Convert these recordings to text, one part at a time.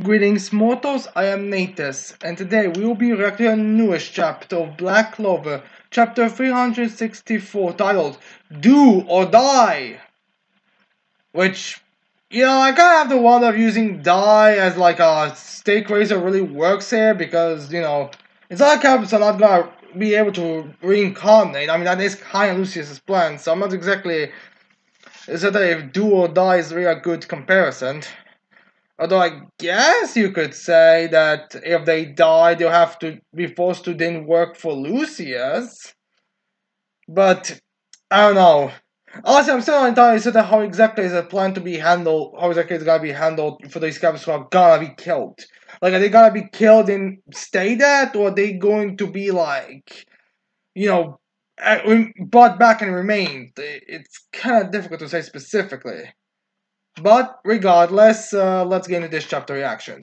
Greetings mortals, I am Natus, and today we will be reacting to the newest chapter of Black Clover, chapter 364, titled Do or Die! Which, I kinda have to wonder if using die as like a stake raiser really works here, because, it's not characters are not gonna be able to reincarnate. I mean, that is kinda Lucius's plan, so I'm not exactly certain if do or die is really a good comparison. Although I guess you could say that if they die, they'll have to be forced to then work for Lucius. But I don't know. Also, I'm still not entirely certain how exactly is it planned to be handled. How exactly it's gonna be handled for these characters who are gonna be killed. Like, are they gonna be killed and stay dead, or are they going to be like, you know, brought back and remained? It's kind of difficult to say specifically. But regardless, let's get into this chapter reaction.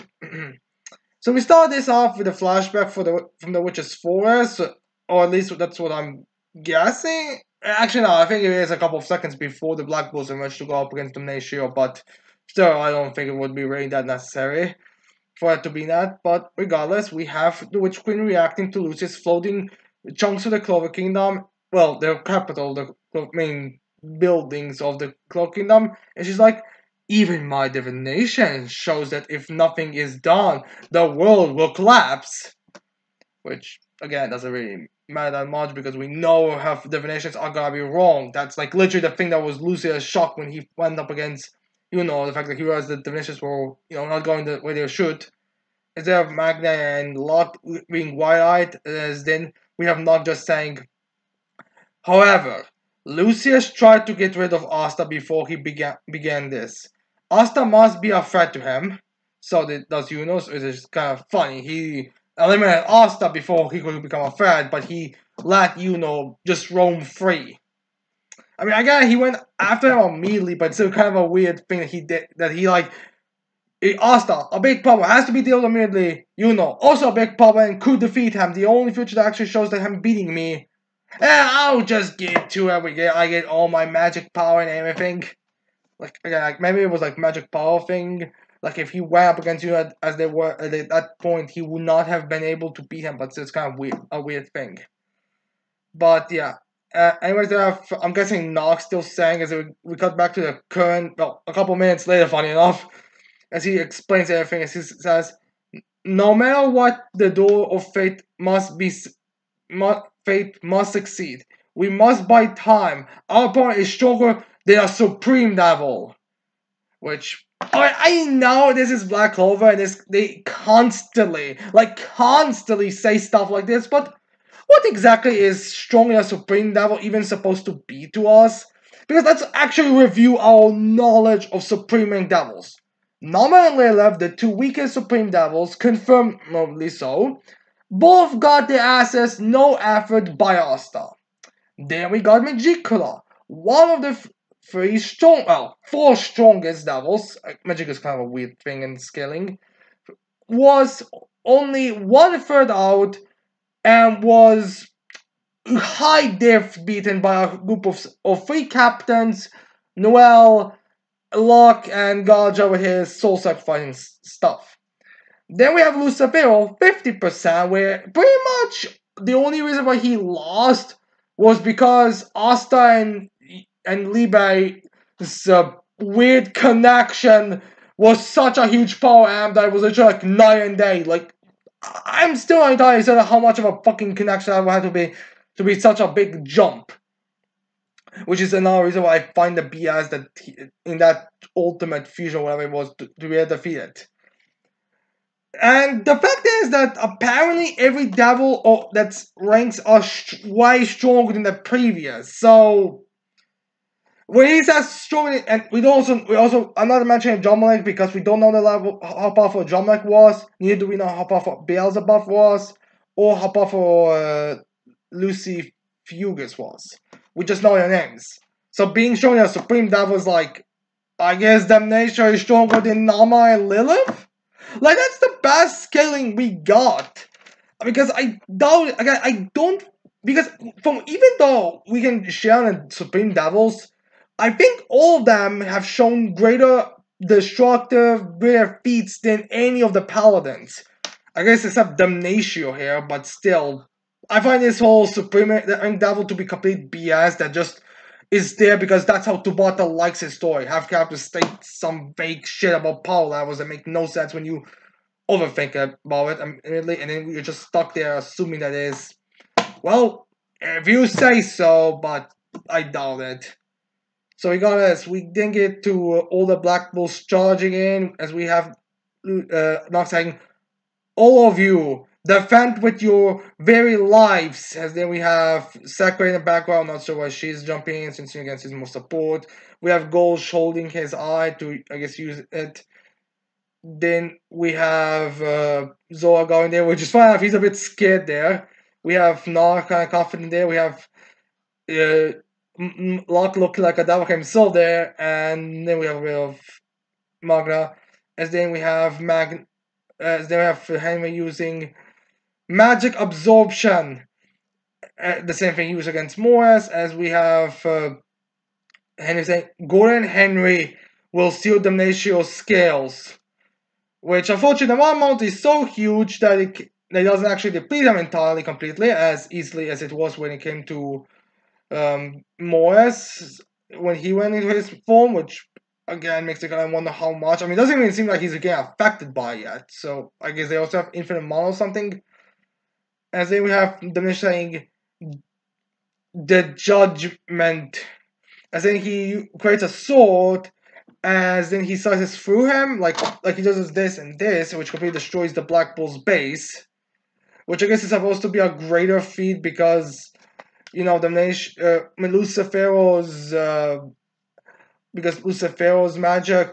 So we start this off with a flashback from the witch's forest, or at least that's what I'm guessing. Actually, no, I think it is a couple of seconds before the Black Bulls emerge to go up against Dominatio, but still, I don't think it would be really that necessary for it to be that. But regardless, we have the Witch Queen reacting to Lucius floating chunks of the Clover Kingdom, well, the capital, the main buildings of the Clover Kingdom, and she's like, even my divination shows that if nothing is done, the world will collapse. Which, again, doesn't really matter that much because we know how divinations are gonna be wrong. That's like literally the thing that was Lucius' shock when he went up against, the fact that he realized that divinations were, not going the way they should. Instead of Magna and Locke being wide-eyed, as then we have not just saying, however, Lucius tried to get rid of Asta before he began this. Asta must be a threat to him. So does Yunus, which is kind of funny. He eliminated Asta before he could become a threat, but he let just roam free. I mean, I guess he went after him immediately, but it's still kind of a weird thing that he did. That he like, Asta, a big problem, has to be dealt immediately. Also a big problem and could defeat him. The only future that actually shows that him beating me. I'll just get to it. I get all my magic power and everything. Like, again, like maybe it was like magic power thing. Like if he went up against you as they were at that point, he would not have been able to beat him. But it's kind of a weird thing. But yeah. Anyways, I'm guessing Nox still saying as we cut back to the current. Well, a couple minutes later, funny enough, as he explains everything, as he says, "No matter what, the door of fate fate must succeed. We must buy time. Our opponent is stronger than a supreme devil." Which I know this is Black Clover and they constantly say stuff like this, but what exactly is strong than a supreme devil even supposed to be to us? Because let's actually review our knowledge of supreme devils. Nama and Lelev, the two weakest supreme devils, confirmably so, both got their asses no effort by Asta. Then we got Magicula, one of the four strongest devils. Magic is kind of a weird thing in scaling. Was only one third out and was high def beaten by a group of three captains, Noel, Locke, and Gaja with his soul sacrificing stuff. Then we have Lucifero, 50%, where pretty much the only reason why he lost was because Asta and Libe's weird connection was such a huge power amp that it was literally like night and day. Like, I'm still not entirely certain how much of a fucking connection that would have to be such a big jump. Which is another reason why I find the BS that in that ultimate fusion, whatever it was, to be defeated. And the fact is that apparently every devil that's ranks are way stronger than the previous. So when he says strong, and we also I'm not mentioning John Malek because we don't know the level how powerful John Malek was. Neither do we know how powerful Beelzebub was, or how powerful Lucy Fugus was. We just know their names. So being strong as Supreme Devil is like, I guess Damnation is stronger than Nama and Lilith. Like, that's the best scaling we got. Because I doubt, again, I don't, because even though we can share on Supreme Devils, I think all of them have shown greater destructive, rare feats than any of the paladins. I guess except Damnatio here, but still. I find this whole Supreme Devil to be complete BS that just is there because that's how Tabata likes his story. Have characters state some fake shit about power levels that make no sense when you overthink about it immediately, and then you're just stuck there assuming that it is. Well, if you say so, but I doubt it. So we got this. We didn't get to all the Black Bulls charging in, as we have Nox saying, all of you, defend with your very lives. As then we have Sakurai in the background, not sure why she's jumping in since against his more support. We have Gulch holding his eye to, I guess, use it. Then we have Zora going there, which is fine. He's a bit scared there. We have Nar kind of confident there. We have Locke looking like a devil himself there, and then we have a bit of Magna. As then we have as then we have Henry using magic absorption. The same thing used against Morris. As we have Henry saying Gordon Henry will steal Damnatio's scales. Which unfortunately the one amount is so huge that it doesn't actually deplete him entirely completely as easily as it was when it came to Morris when he went into his form, which again makes the guy wonder how much. I mean, it doesn't even seem like he's getting affected by it yet. So I guess they also have infinite mana or something. As then we have Diminish saying the judgment. As then he creates a sword. As then he slices through him, like he does this and this, which completely destroys the Black Bull's base. Which I guess is supposed to be a greater feat because, you know, Lucifero's because Lucifero's magic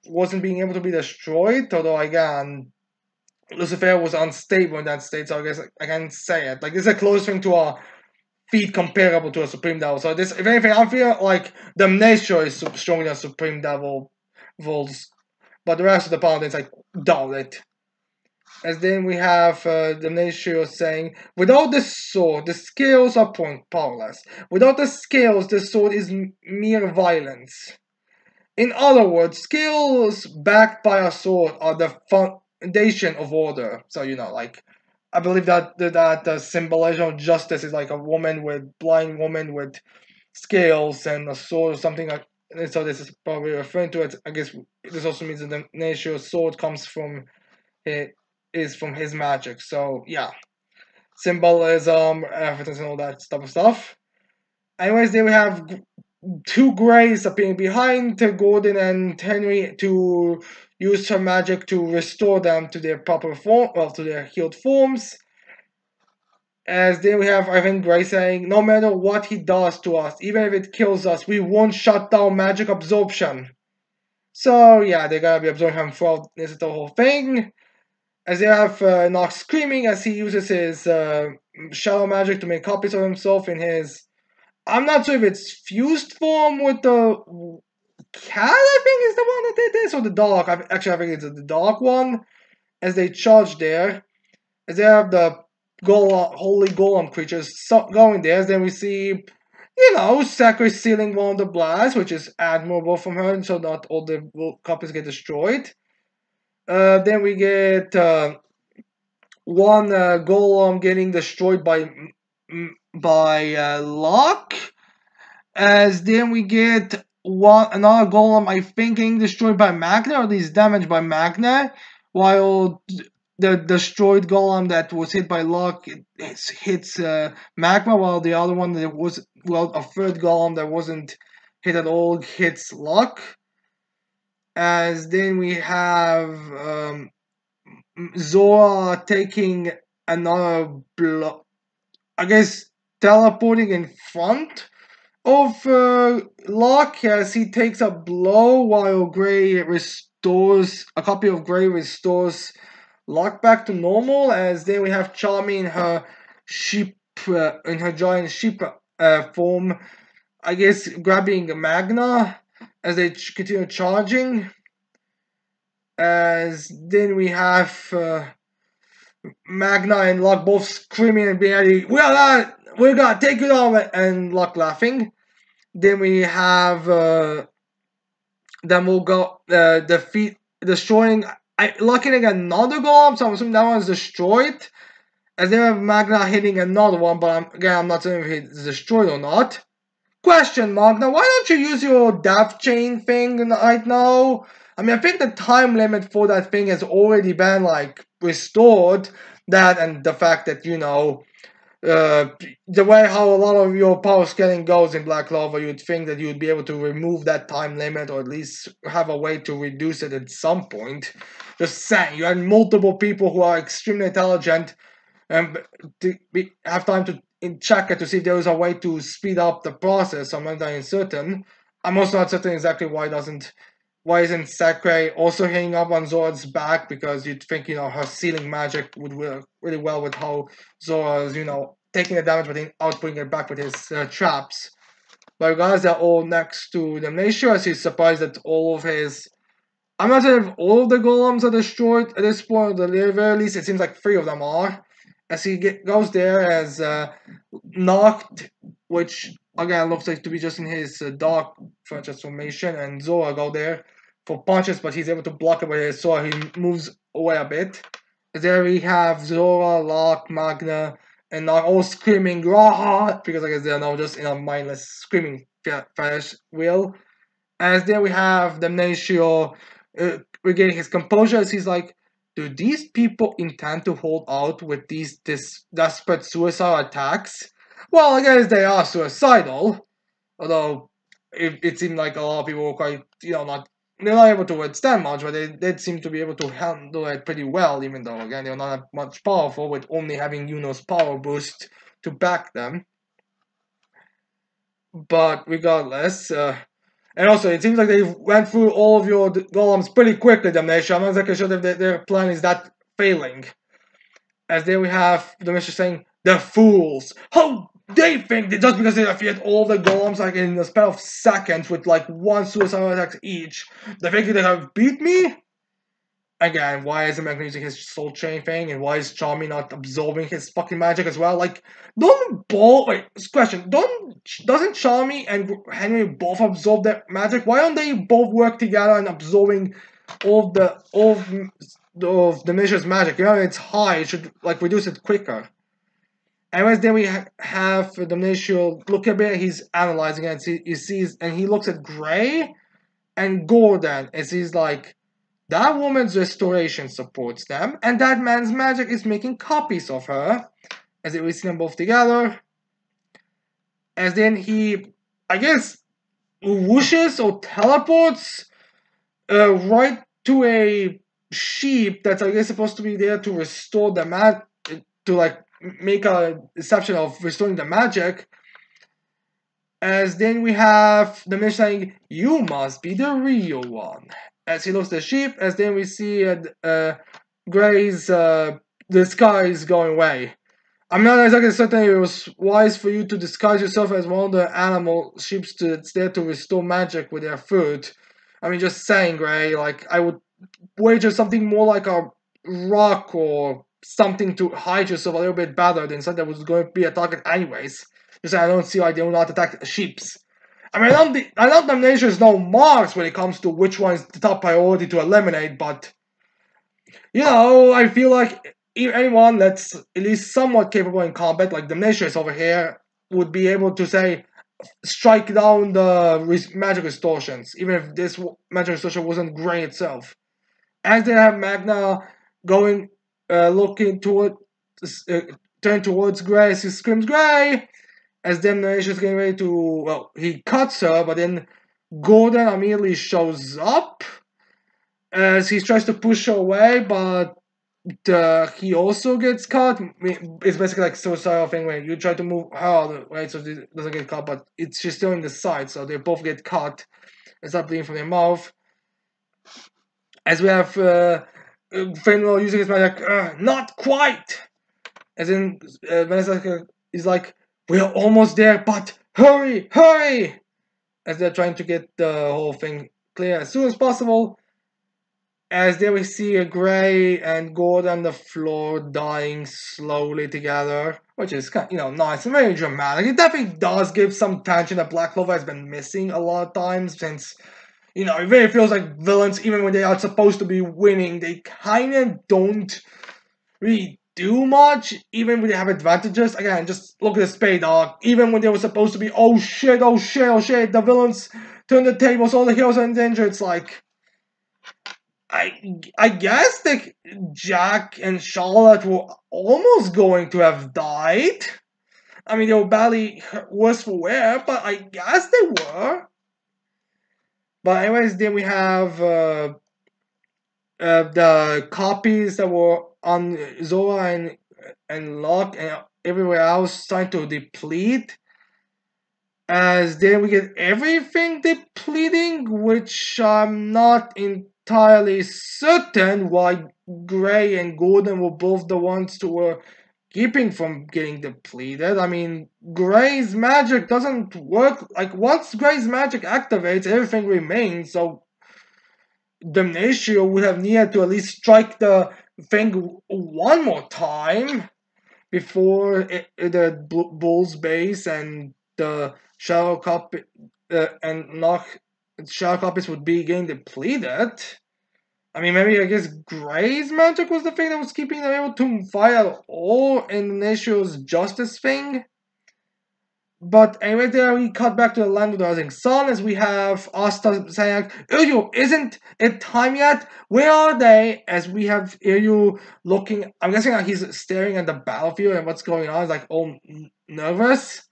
wasn't being able to be destroyed. Although again, Lucifer was unstable in that state, so I guess I can't say it. Like, this is a close thing to a feat comparable to a Supreme Devil. So this, if anything, I feel like Damnatio is stronger than Supreme Devil Volts, but the rest of the paladins, I doubt it. As then we have Damnatio saying, without the sword, the scales are powerless. Without the scales, the sword is mere violence. In other words, skills backed by a sword are the foundation of order. So, you know, like, I believe that the symbolism of justice is like a blind woman with scales and a sword or something like. And so this is probably referring to it. I guess this also means that the Damnatio's sword comes from from his magic. So yeah, symbolism, evidence, and all that stuff. Anyways, then we have two Greys appearing behind Gordon and Henry to use her magic to restore them to their proper form, well, to their healed forms. As then we have Ivan Grey saying, no matter what he does to us, even if it kills us, we won't shut down magic absorption. So yeah, they're gonna be absorbing him throughout this the whole thing. As they have Nox screaming as he uses his shadow magic to make copies of himself in his. I'm not sure if it's fused form with the cat, I think is the one that did this, or the dog. I think it's the dog one. As they charge there, as they have the holy golem creatures going there, as then we see, you know, Sakurai sealing one of the blasts, which is admirable from her, so not all the copies get destroyed. Then we get one golem getting destroyed by Locke. As then we get another golem, I think, getting destroyed by Magna, or at least damaged by Magna, while the destroyed golem that was hit by Locke hits Magma, while the other one that was, well, a third golem that wasn't hit at all hits Locke. As then we have Zora taking another blow, I guess teleporting in front of Locke as he takes a blow while a copy of Grey restores Locke back to normal. As then we have Charmy in her in her giant sheep form, I guess grabbing Magna as they continue charging. As then we have Magna and Locke both screaming and being ready, we're gonna take you down, and Locke laughing. Then we have Then we'll go defeat destroying. Looking at another golem, so I'm assuming that one's destroyed. As they have Magna hitting another one, but I'm not saying if it's destroyed or not. Question, Magna, why don't you use your death chain thing right now? I mean, I think the time limit for that thing has already been, like, restored. That and the fact that, uh, the way how a lot of your power scaling goes in Black Clover, you'd think that you'd be able to remove that time limit or at least have a way to reduce it at some point. Just saying, you had multiple people who are extremely intelligent and have time to check it to see if there is a way to speed up the process. I'm not that certain. I'm also not certain exactly why isn't Sakurai also hanging up on Zora's back, because you'd think her sealing magic would work really well with how Zora's taking the damage but then outputting it back with his traps. But guys, they're all next to Damnatio, as he's surprised that all of his. I'm not sure if all of the golems are destroyed at this point, at the very least it seems like 3 of them are. As he goes there as knocked, which again looks like to be just in his dark transformation, and Zora go there for punches, but he's able to block it with his sword. He moves away a bit. There we have Zora, Locke, Magna, and Knock all screaming "Rah!" because I guess they're now just in a mindless screaming flash wheel. As there we have Damnatio regaining his composure as he's like, do these people intend to hold out with these desperate suicide attacks? Well, I guess they are suicidal, although it seemed like a lot of people were quite, they're not able to withstand much, but they did seem to be able to handle it pretty well, even though, again, they're not much powerful, with only having Yuno's power boost to back them. But regardless, and also, it seems like they went through all of your golems pretty quickly, Damnation. I'm not exactly sure if their plan is that failing. As there we have Damnation saying, the fools! How they think that just because they defeated all the golems like in a span of seconds with like one suicide attack each, they think they have beat me? Again, why isn't Magna using his soul chain thing, and why is Charmy not absorbing his fucking magic as well? Like, doesn't Charmy and Henry both absorb their magic? Why don't they both work together and absorbing all of the measure's magic? It's high, it should like reduce it quicker. Anyways, then we have Damnatio look a bit, he's analyzing it, he sees, and he looks at Gray and Gordon as he's like, that woman's restoration supports them, and that man's magic is making copies of her. As we see them both together. As then he, I guess, whooshes or teleports right to a sheep that's, I guess, supposed to be there to restore the to like make a deception of restoring the magic. As then we have the mission saying, you must be the real one. As he looks at the sheep, as then we see Gray's disguise going away. I'm not exactly certain it was wise for you to disguise yourself as one of the animal sheep that's there to restore magic with their food. I mean, just saying, Gray, like, I would wager something more like a rock or something to hide yourself a little bit better than something that was going to be a target anyways. Just I don't see why they will not attack sheeps. I mean, I don't Damnation is no marks when it comes to which one is the top priority to eliminate, but, I feel like anyone that's at least somewhat capable in combat, like Damnation is over here, would be able to say, strike down the magic distortions, even if this magic distortion wasn't Gray itself. As they have Magna going, looking toward, turn towards Gray as he screams Gray, as Damnation is getting ready to, well, he cuts her, but then Gordon immediately shows up as he tries to push her away, but he also gets cut. It's basically like suicidal thing where you try to move her right so she doesn't get caught, but she's still in the side, so they both get cut and start bleeding from their mouth. As we have Fenrir using his magic, not quite. As in Vanessa is like, we're almost there, but hurry, hurry! As they're trying to get the whole thing clear as soon as possible. As there we see a Gray and Gordon on the floor dying slowly together, which is kind of, nice and very dramatic. It definitely does give some tension that Black Clover has been missing a lot of times since, You know, it really feels like villains, even when they are supposed to be winning, they kind of don't really do much, even when they have advantages. Again, just look at the Spade Dog. Even when they were supposed to be, oh shit, oh shit, oh shit, the villains turn the tables, all the heroes are in danger. It's like, I guess that Jack and Charlotte were almost going to have died. I mean, they were badly worse for wear, but I guess they were. But anyways, then we have the copies that were on Zora and Locke and everywhere else starting to deplete. As then we get everything depleting, which I'm not entirely certain why Gray and Gordon were both the ones who were keeping from getting depleted. I mean, Gray's magic doesn't work. Like, once Gray's magic activates, everything remains, so Damnatio would have needed to at least strike the thing one more time before the Bull's base and the Shadow Cup and knock Shadow Copies would be getting depleted. I mean, maybe I guess Gray's magic was the thing that was keeping them able to fight at all in Natio's Justice thing. But anyway, there we cut back to the land of the rising sun as we have Asta saying, Iryu, isn't it time yet? Where are they? As we have Iryu looking, I'm guessing like he's staring at the battlefield and what's going on. He's like all nervous.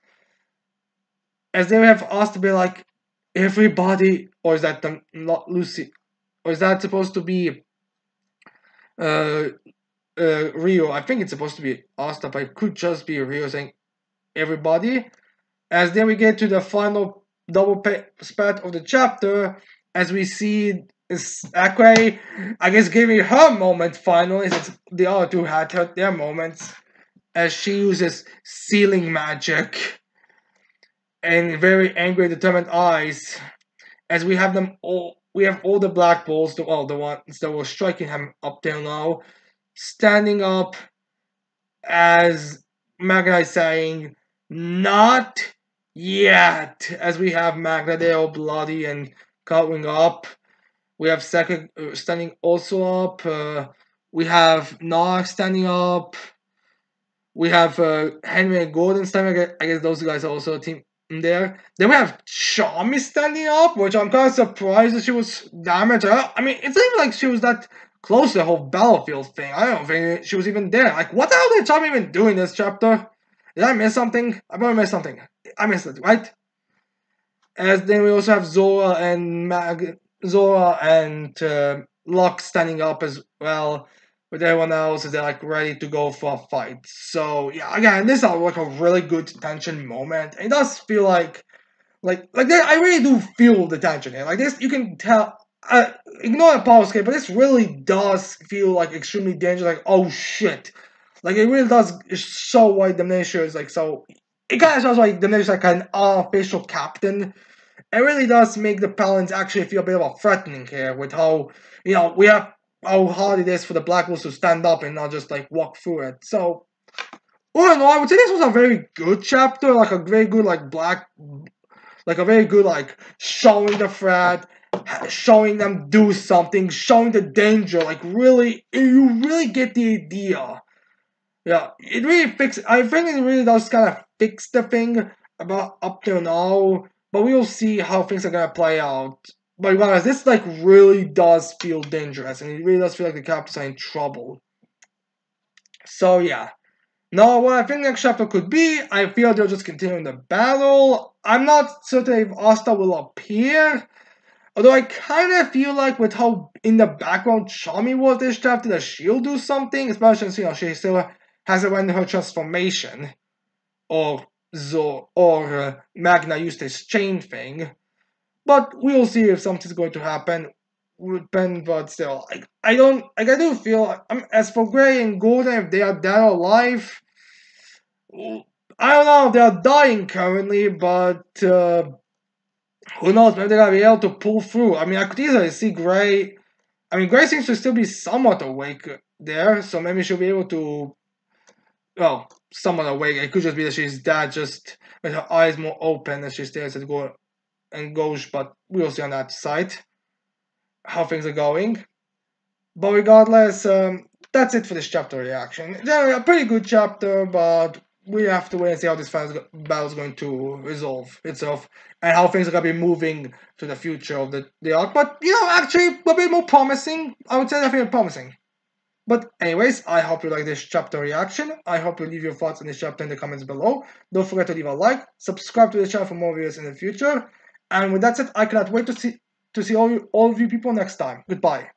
As they have Asta be like, everybody, or is that not Lucy? Or is that supposed to be Rio? I think it's supposed to be Asta, but it could just be Rio saying everybody. As then we get to the final double spat of the chapter, as we see Akwe, I guess, giving her moment finally, since the other two had their moments, as she uses sealing magic and very angry, determined eyes, as we have them all. We have all the Black Bulls, the ones that were striking him up till now, standing up as Magna is saying, "Not yet," as we have Magna there all bloody and covering up. We have Second standing also up. We have Nog standing up. We have Henry and Gordon standing up. I guess those guys are also a team in there. Then we have Charmy standing up, which I'm kind of surprised that she was damaged. I mean, it's not even like she was that close to the whole battlefield thing. I don't think she was even there. Like, what the hell did Charmy even do in this chapter? Did I miss something? I probably missed something. I missed it, right? As then we also have Zora and Locke standing up as well, with everyone else as they're like ready to go for a fight. So yeah, again, this is like a really good tension moment. It does feel like I really do feel the tension here. Like this, you can tell. Ignore the power escape, but this really does feel like extremely dangerous. Like, oh shit, like it really does show why Damnatio is like so. It kind of shows why Damnatio is like an unofficial captain. It really does make the Paladins actually feel a bit of a threatening here with how, you know, we have how hard it is for the Black Wolves to stand up and not just like walk through it. So, all in all, I would say this was a very good chapter, like a very good like a very good like showing the threat, showing them do something, showing the danger. Like really, you really get the idea. Yeah, it really fixes. I think it really does kind of fix the thing about up till now, but we will see how things are gonna play out. But guys, this like really does feel dangerous, and it really does feel like the characters are in trouble. So yeah. Now, what I think next chapter could be, I feel they'll just continue the battle. I'm not certain if Asta will appear. Although I kind of feel like with how in the background Charmy was this chapter, that she'll do something, especially since, you know, she still hasn't went her transformation. Or Magna used this chain thing. But we'll see if something's going to happen. But still, I do feel, as for Gray and Golden, if they are dead or alive, I don't know if they are dying currently, but who knows, maybe they're gonna be able to pull through. I mean, I could easily see Gray. I mean, Gray seems to still be somewhat awake there, so maybe she'll be able to, well, somewhat awake. It could just be that she's dead, just with her eyes more open as she stares at Go and Gauche, but we'll see on that side. how things are going. But regardless, that's it for this chapter reaction. Generally, a pretty good chapter, but we have to wait and see how this battle is going to resolve itself and how things are going to be moving to the future of the arc. But, actually, a bit more promising. I would say definitely promising. But anyways, I hope you like this chapter reaction. I hope you leave your thoughts on this chapter in the comments below. Don't forget to leave a like, subscribe to the channel for more videos in the future. And with that said, I cannot wait to see all of you people next time. Goodbye.